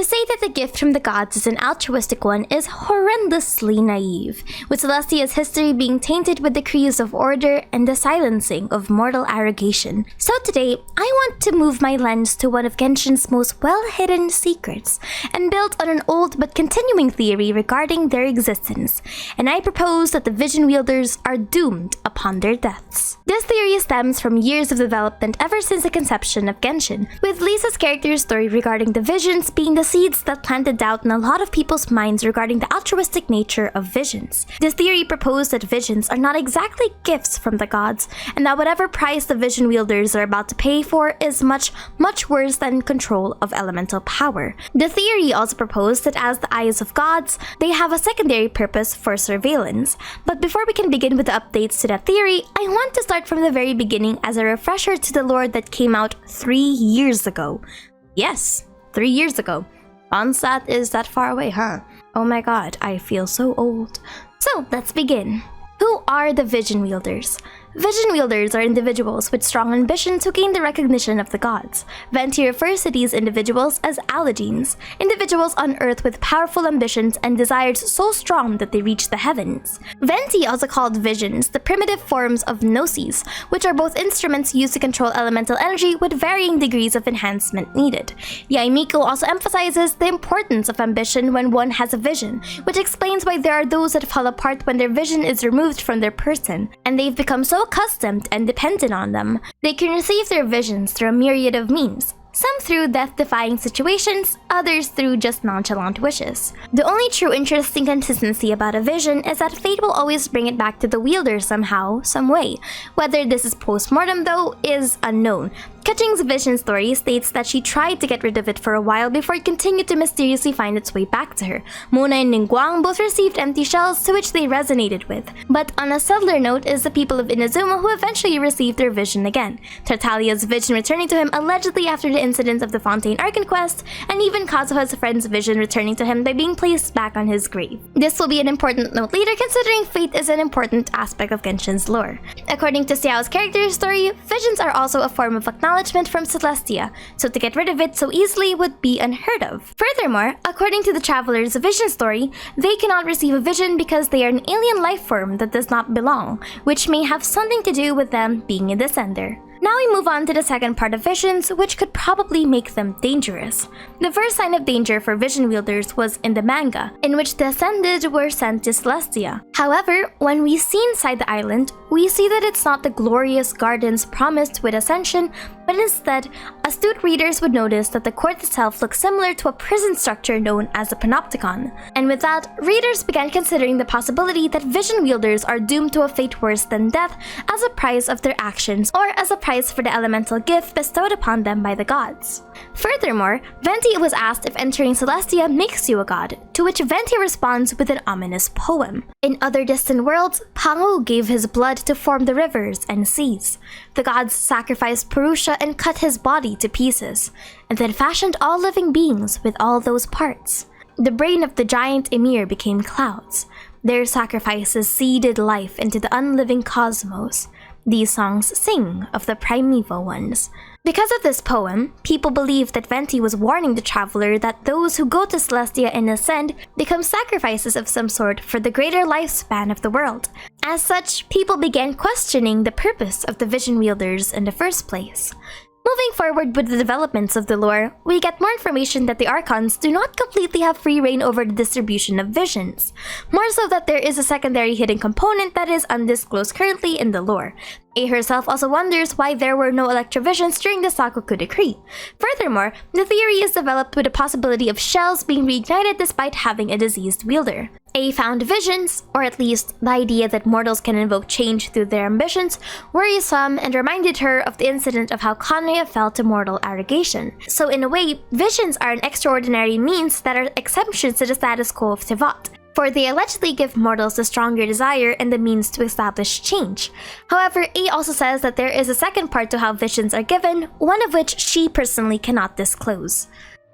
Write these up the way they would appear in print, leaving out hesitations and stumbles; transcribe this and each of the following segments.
To say that the gift from the gods is an altruistic one is horrendously naive, with Celestia's history being tainted with decrees of order and the silencing of mortal arrogation. So today, I want to move my lens to one of Genshin's most well-hidden secrets, and build on an old but continuing theory regarding their existence, and I propose that the Vision Wielders are doomed upon their deaths. This theory stems from years of development ever since the conception of Genshin, with Lisa's character's story regarding the visions being the seeds that planted doubt in a lot of people's minds regarding the altruistic nature of visions. This theory proposed that visions are not exactly gifts from the gods, and that whatever price the Vision Wielders are about to pay for is much worse than control of elemental power. The theory also proposed that as the eyes of gods, they have a secondary purpose for surveillance. But before we can begin with the updates to that theory, I want to start from the very beginning as a refresher to the lore that came out 3 years ago. Yes, 3 years ago. Onsat is that far away, huh? Oh my god, I feel so old. So, let's begin. Who are the Vision Wielders? Vision Wielders are individuals with strong ambitions who gain the recognition of the gods. Venti refers to these individuals as Allegories, individuals on Earth with powerful ambitions and desires so strong that they reach the heavens. Venti also called visions the primitive forms of gnosis, which are both instruments used to control elemental energy with varying degrees of enhancement needed. Yaimiko also emphasizes the importance of ambition when one has a vision, which explains why there are those that fall apart when their vision is removed from their person, and they've become so accustomed and dependent on them. They can receive their visions through a myriad of means, some through death-defying situations, others through just nonchalant wishes. The only true interesting consistency about a vision is that fate will always bring it back to the wielder somehow, some way. Whether this is post-mortem though, is unknown. Keqing's vision story states that she tried to get rid of it for a while before it continued to mysteriously find its way back to her. Mona and Ningguang both received empty shells to which they resonated with. But on a subtler note is the people of Inazuma who eventually received their vision again. Tartaglia's vision returning to him allegedly after the incident of the Fontaine Archon quest, and even Kazuha's friend's vision returning to him by being placed back on his grave. This will be an important note later considering fate is an important aspect of Genshin's lore. According to Xiao's character story, visions are also a form of acknowledgement from Celestia, so to get rid of it so easily would be unheard of. Furthermore, according to the Traveler's vision story, they cannot receive a vision because they are an alien life form that does not belong, which may have something to do with them being a descender. Now we move on to the second part of visions, which could probably make them dangerous. The first sign of danger for Vision Wielders was in the manga, in which the Ascended were sent to Celestia. However, when we see inside the island, we see that it's not the glorious gardens promised with Ascension, but instead, astute readers would notice that the court itself looks similar to a prison structure known as a panopticon. And with that, readers began considering the possibility that Vision Wielders are doomed to a fate worse than death as a price of their actions, or as a price for the elemental gift bestowed upon them by the gods. Furthermore, Venti was asked if entering Celestia makes you a god, to which Venti responds with an ominous poem. In other distant worlds, Pangu gave his blood to form the rivers and seas. The gods sacrificed Purusha and cut his body to pieces, and then fashioned all living beings with all those parts. The brain of the giant Emir became clouds. Their sacrifices seeded life into the unliving cosmos. These songs sing of the primeval ones. Because of this poem, people believe that Venti was warning the traveler that those who go to Celestia and ascend become sacrifices of some sort for the greater lifespan of the world. As such, people began questioning the purpose of the Vision Wielders in the first place. Moving forward with the developments of the lore, we get more information that the Archons do not completely have free reign over the distribution of visions. More so that there is a secondary hidden component that is undisclosed currently in the lore. A herself also wonders why there were no Electrovisions during the Sakoku decree. Furthermore, the theory is developed with the possibility of shells being reignited despite having a diseased wielder. A found visions, or at least the idea that mortals can invoke change through their ambitions, worrisome and reminded her of the incident of how Kanaya fell to mortal arrogation. So in a way, visions are an extraordinary means that are exceptions to the status quo of Tevat, for they allegedly give mortals the stronger desire and the means to establish change. However, A also says that there is a second part to how visions are given, one of which she personally cannot disclose.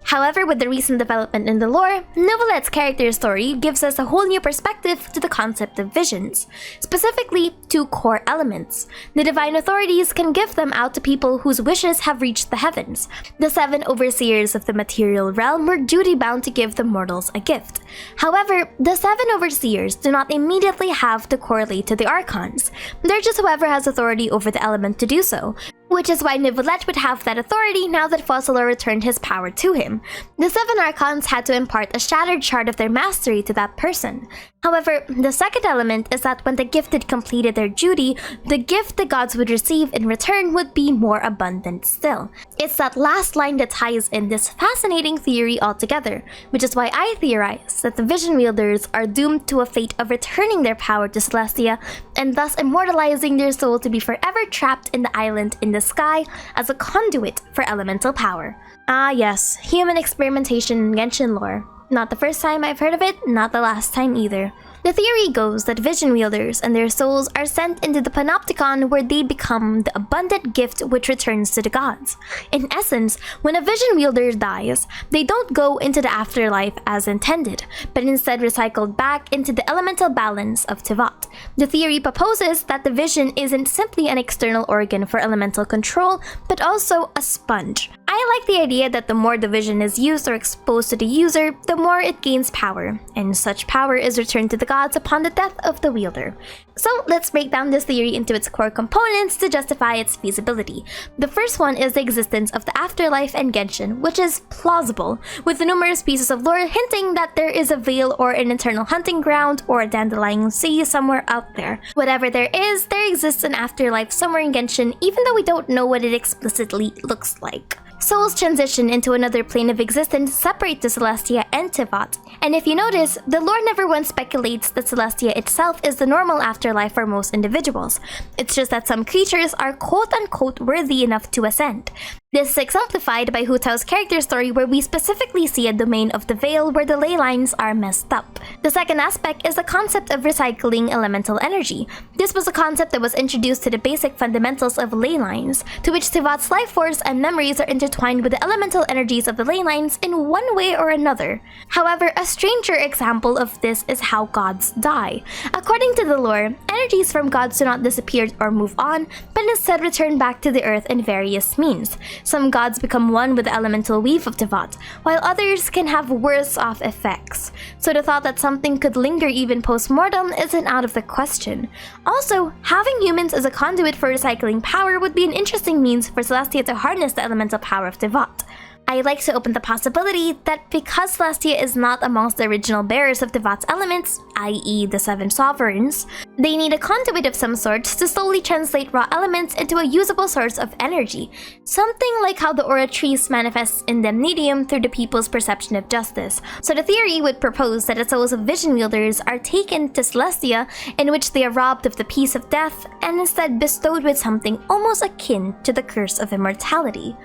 However, with the recent development in the lore, Neuvillette character story gives us a whole new perspective to the concept of visions, specifically two core elements. The divine authorities can give them out to people whose wishes have reached the heavens. The 7 overseers of the material realm were duty-bound to give the mortals a gift. However, the 7 overseers do not immediately have to correlate to the archons. They're just whoever has authority over the element to do so, which is why Neuvillette would have that authority now that Fossilor returned his power to him. The 7 archons had to impart a shattered shard of their mastery to that person. However, the second element is that when the gifted completed their duty, the gift the gods would receive in return would be more abundant still. It's that last line that ties in this fascinating theory altogether, which is why I theorize that the Vision Wielders are doomed to a fate of returning their power to Celestia and thus immortalizing their soul to be forever trapped in the island in the sky as a conduit for elemental power. Ah yes, human experimentation in Genshin lore. Not the first time I've heard of it, not the last time either. The theory goes that Vision Wielders and their souls are sent into the Panopticon where they become the abundant gift which returns to the gods. In essence, when a Vision Wielder dies, they don't go into the afterlife as intended, but instead recycled back into the elemental balance of Teyvat. The theory proposes that the Vision isn't simply an external organ for elemental control, but also a sponge. I like the idea that the more the Vision is used or exposed to the user, the more it gains power, and such power is returned to the gods upon the death of the wielder. So let's break down this theory into its core components to justify its feasibility. The first one is the existence of the afterlife and Genshin, which is plausible, with numerous pieces of lore hinting that there is a veil or an eternal hunting ground or a dandelion sea somewhere out there. Whatever there is, there exists an afterlife somewhere in Genshin, even though we don't know what it explicitly looks like. Souls transition into another plane of existence separate to Celestia and Teyvat, and if you notice, the lore never once speculates that Celestia itself is the normal afterlife for most individuals. It's just that some creatures are quote-unquote worthy enough to ascend. This is exemplified by Hu Tao's character story where we specifically see a domain of the Veil where the ley lines are messed up. The second aspect is the concept of recycling elemental energy. This was a concept that was introduced to the basic fundamentals of ley lines, to which Teyvat's life force and memories are intertwined with the elemental energies of the ley lines in one way or another. However, a stranger example of this is how gods die. According to the lore, energies from gods do not disappear or move on, but instead return back to the earth in various means. Some gods become one with the elemental weave of Teyvat, while others can have worse-off effects. So the thought that something could linger even post-mortem isn't out of the question. Also, having humans as a conduit for recycling power would be an interesting means for Celestia to harness the elemental power of Teyvat. I like to open the possibility that because Celestia is not amongst the original bearers of Teyvat's elements, i.e. the 7 sovereigns, they need a conduit of some sort to slowly translate raw elements into a usable source of energy, something like how the aura trees manifests indemnitium through the people's perception of justice. So the theory would propose that the souls of Vision Wielders are taken to Celestia, in which they are robbed of the peace of death and instead bestowed with something almost akin to the curse of immortality.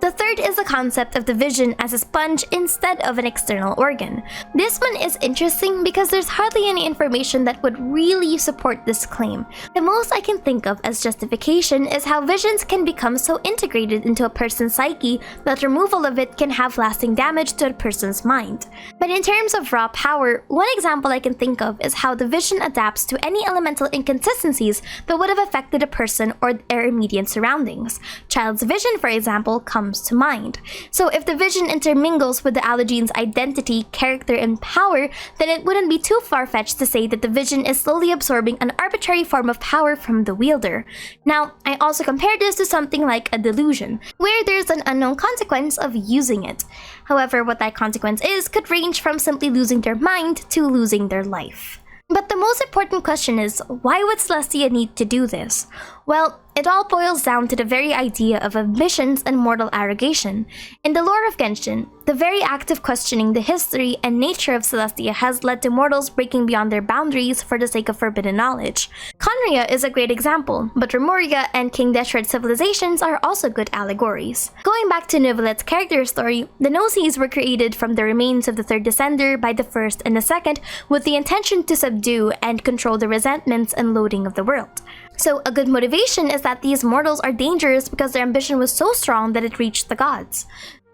The third is the concept of the Vision as a sponge instead of an external organ. This one is interesting because there's hardly any information that would really support this claim. The most I can think of as justification is how visions can become so integrated into a person's psyche that removal of it can have lasting damage to a person's mind. But in terms of raw power, one example I can think of is how the Vision adapts to any elemental inconsistencies that would have affected a person or their immediate surroundings. Child's vision, for example, comes to mind. So if the Vision intermingles with the Allegene's identity, character, and power, then it wouldn't be too far-fetched to say that the Vision is slowly absorbing an arbitrary form of power from the wielder. Now, I also compare this to something like a delusion, where there's an unknown consequence of using it. However, what that consequence is could range from simply losing their mind to losing their life. But the most important question is, why would Celestia need to do this? Well, it all boils down to the very idea of ambitions and mortal arrogation. In the lore of Genshin, the very act of questioning the history and nature of Celestia has led to mortals breaking beyond their boundaries for the sake of forbidden knowledge. Conria is a great example, but Remoria and King Deshret's civilizations are also good allegories. Going back to Neuvillette's character story, the Gnosis were created from the remains of the third descender by the first and the second with the intention to subdue and control the resentments and loathing of the world. So a good motivation is that these mortals are dangerous because their ambition was so strong that it reached the gods.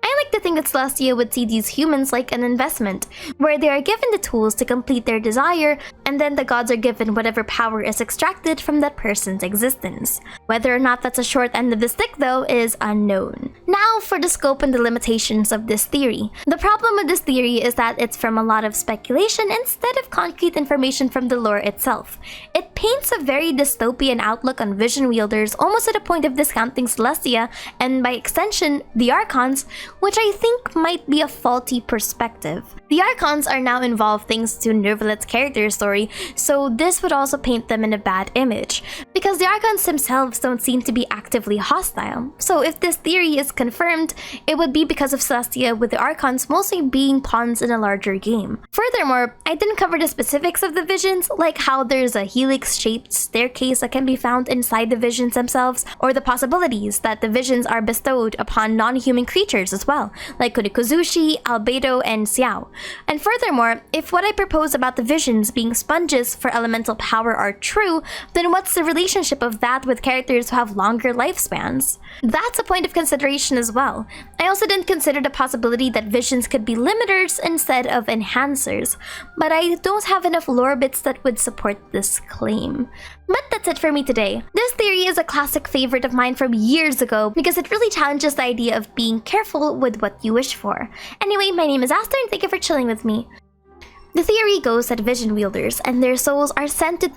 I like to think that Celestia would see these humans like an investment, where they are given the tools to complete their desire, and then the gods are given whatever power is extracted from that person's existence. Whether or not that's a short end of the stick, though, is unknown. Now for the scope and the limitations of this theory. The problem with this theory is that it's from a lot of speculation instead of concrete information from the lore itself. It paints a very dystopian outlook on vision wielders, almost to the point of discounting Celestia, and by extension, the Archons, which I think might be a faulty perspective. The Archons are now involved thanks to Nervalet's character story, so this would also paint them in a bad image, because the Archons themselves don't seem to be actively hostile. So if this theory is confirmed, it would be because of Celestia, with the Archons mostly being pawns in a larger game. Furthermore, I didn't cover the specifics of the visions, like how there's a helix-shaped staircase that can be found inside the visions themselves, or the possibilities that the visions are bestowed upon non-human creatures as well, like Kunikuzushi, Albedo, and Xiao. And furthermore, if what I propose about the visions being sponges for elemental power are true, then what's the relationship of that with characters who have longer lifespans? That's a point of consideration as well. I also didn't consider the possibility that visions could be limiters instead of enhancers, but I don't have enough lore bits that would support this claim. But that's it for me today. This theory is a classic favorite of mine from years ago because it really challenges the idea of being careful with what you wish for. Anyway, my name is Aster and thank you for chilling with me. The theory goes that vision wielders and their souls are sent to